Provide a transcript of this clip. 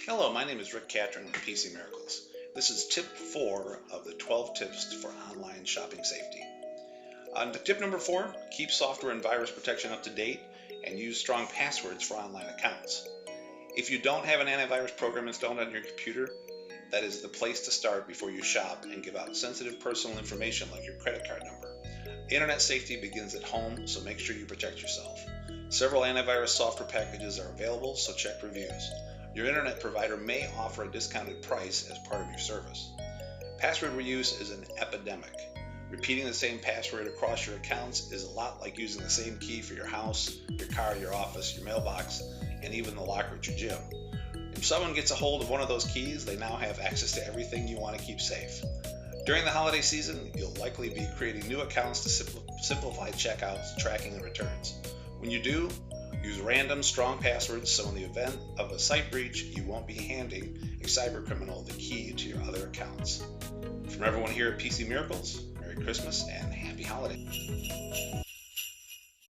Hello, my name is Rick Catron with PC Miracles. This is tip 4 of the 12 tips for online shopping safety. Tip number 4, keep software and virus protection up to date and use strong passwords for online accounts. If you don't have an antivirus program installed on your computer, that is the place to start before you shop and give out sensitive personal information like your credit card number. Internet safety begins at home, so make sure you protect yourself. Several antivirus software packages are available, so check reviews. Your internet provider may offer a discounted price as part of your service. Password reuse is an epidemic. Repeating the same password across your accounts is a lot like using the same key for your house, your car, your office, your mailbox, and even the locker at your gym. If someone gets a hold of one of those keys, they now have access to everything you want to keep safe. During the holiday season, you'll likely be creating new accounts to simplify checkouts, tracking, and returns. When you do, use random, strong passwords so in the event of a site breach, you won't be handing a cybercriminal the key to your other accounts. From everyone here at PC Miracles, Merry Christmas and Happy Holidays.